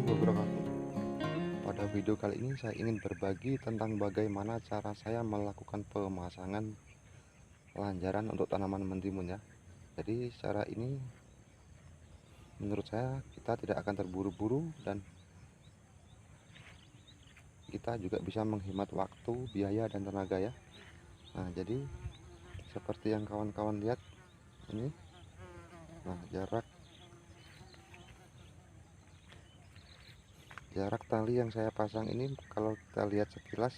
wabarakatuh. Pada video kali ini saya ingin berbagi tentang bagaimana cara saya melakukan pemasangan lanjaran untuk tanaman mentimun ya. Jadi secara ini menurut saya kita tidak akan terburu-buru dan kita juga bisa menghemat waktu, biaya dan tenaga ya. Nah, jadi seperti yang kawan-kawan lihat ini. Nah, jarak tali yang saya pasang ini kalau kita lihat sekilas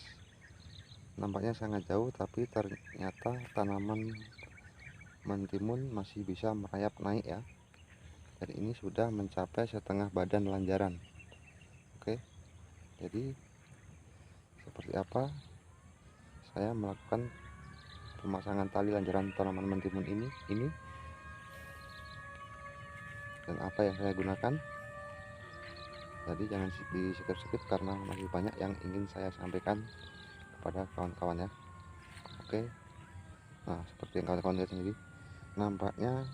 nampaknya sangat jauh, tapi ternyata tanaman mentimun masih bisa merayap naik ya. Dan ini sudah mencapai setengah badan lanjaran. Oke, jadi seperti apa saya melakukan pemasangan tali lanjaran tanaman mentimun ini dan apa yang saya gunakan. Jadi jangan di skip karena masih banyak yang ingin saya sampaikan kepada kawan-kawan ya. Oke, nah seperti yang kawan-kawan lihat sendiri, nampaknya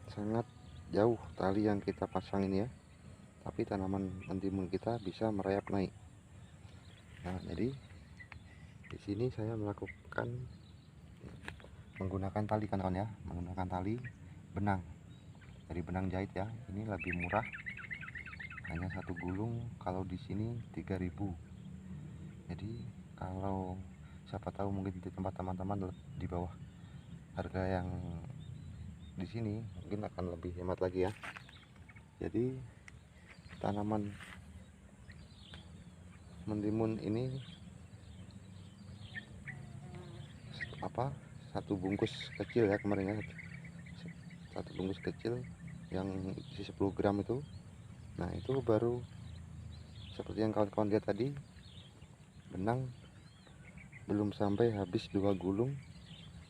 sangat jauh tali yang kita pasang ini ya, tapi tanaman mentimun kita bisa merayap naik. Nah, jadi di sini saya menggunakan tali kawan ya, menggunakan tali benang dari benang jahit ya. Ini lebih murah, hanya satu gulung kalau di sini 3.000. Jadi kalau siapa tahu mungkin di tempat teman-teman di bawah harga yang di sini mungkin akan lebih hemat lagi ya. Jadi tanaman mentimun ini satu bungkus kecil ya kemarin ya, satu bungkus kecil yang isi 10 gram itu. Nah, itu baru seperti yang kawan-kawan lihat tadi, benang belum sampai habis 2 gulung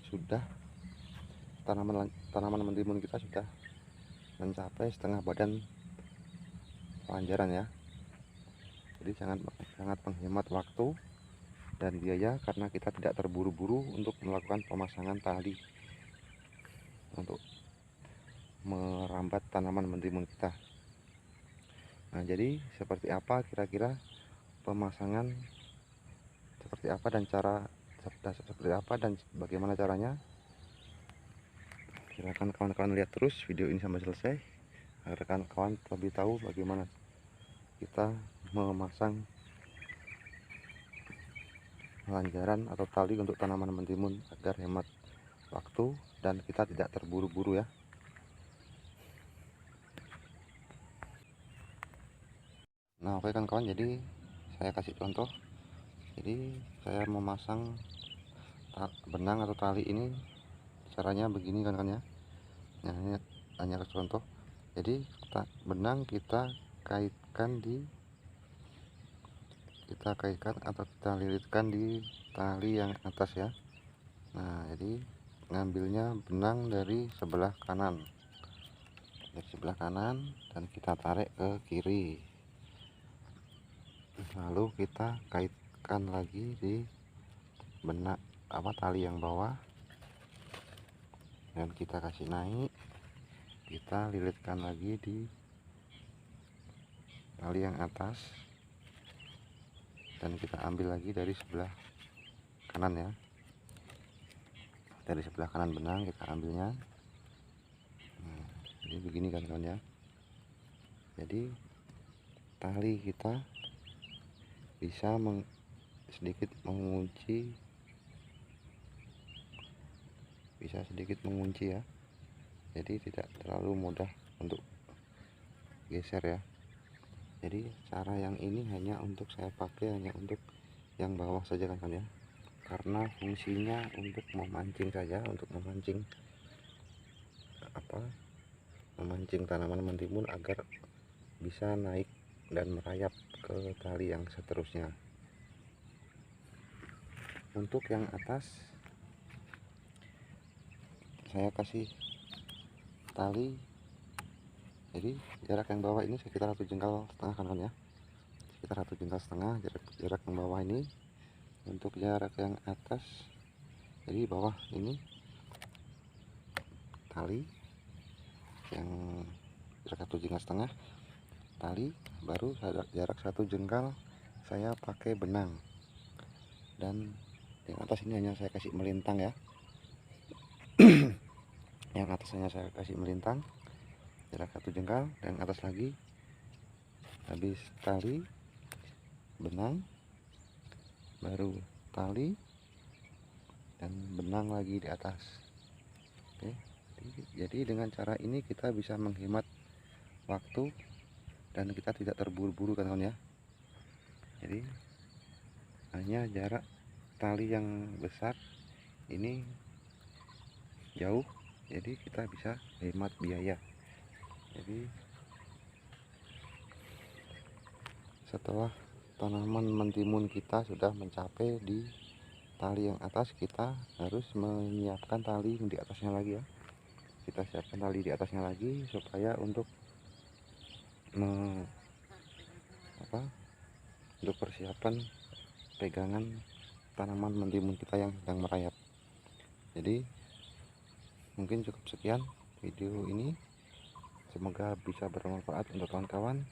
sudah tanaman mentimun kita sudah mencapai setengah badan lanjaran ya. Jadi sangat menghemat waktu dan biaya karena kita tidak terburu-buru untuk melakukan pemasangan tali untuk merambat tanaman mentimun kita. Nah, jadi seperti apa kira-kira pemasangan, seperti apa dan bagaimana caranya? Silakan kawan-kawan lihat terus video ini sampai selesai agar kawan-kawan lebih tahu bagaimana kita memasang lanjaran atau tali untuk tanaman mentimun agar hemat waktu dan kita tidak terburu-buru ya. Nah, oke kan kawan, jadi saya kasih contoh. Jadi saya memasang benang atau tali ini caranya begini kan ya. Nah, ini hanya contoh. Jadi benang kita kaitkan atau kita lilitkan di tali yang atas ya. Nah, jadi ngambilnya benang dari sebelah kanan, dan kita tarik ke kiri, lalu kita kaitkan lagi di tali yang bawah dan kita kasih naik, kita lilitkan lagi di tali yang atas dan kita ambil lagi dari sebelah kanan ya. Dari sebelah kanan benang kita ambilnya. Nah, jadi begini kan kawan ya. Jadi tali kita bisa sedikit mengunci ya. Jadi tidak terlalu mudah untuk geser ya. Jadi cara yang ini saya pakai hanya untuk yang bawah saja kan ya, karena fungsinya untuk memancing saja, untuk memancing tanaman mentimun agar bisa naik dan merayap ke tali yang seterusnya. Untuk yang atas saya kasih tali, jadi jarak yang bawah ini sekitar 1,5 jengkal kan ya, sekitar 1,5 jengkal jarak yang bawah ini. Untuk jarak yang atas, jadi bawah ini tali yang jarak 1,5 jengkal, tali, baru jarak 1 jengkal saya pakai benang, dan yang atas ini hanya saya kasih melintang ya. Yang atasnya saya kasih melintang jarak 1 jengkal, dan atas lagi habis tali benang, baru tali dan benang lagi di atas. Oke, jadi dengan cara ini kita bisa menghemat waktu dan kita tidak terburu-buru kan kawan ya. Jadi hanya jarak tali yang besar ini jauh, jadi kita bisa hemat biaya. Jadi setelah tanaman mentimun kita sudah mencapai di tali yang atas, kita harus menyiapkan tali di atasnya lagi ya. Kita siapkan tali di atasnya lagi supaya untuk untuk persiapan pegangan tanaman mentimun kita yang sedang merayap. Jadi mungkin cukup sekian video ini, semoga bisa bermanfaat untuk kawan-kawan.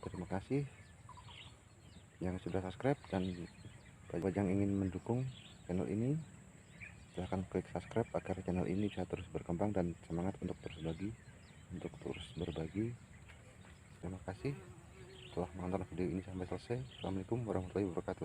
Terima kasih yang sudah subscribe, dan bagi yang ingin mendukung channel ini silahkan klik subscribe agar channel ini bisa terus berkembang dan semangat untuk terus berbagi. Terima kasih telah menonton video ini sampai selesai. Assalamualaikum warahmatullahi wabarakatuh.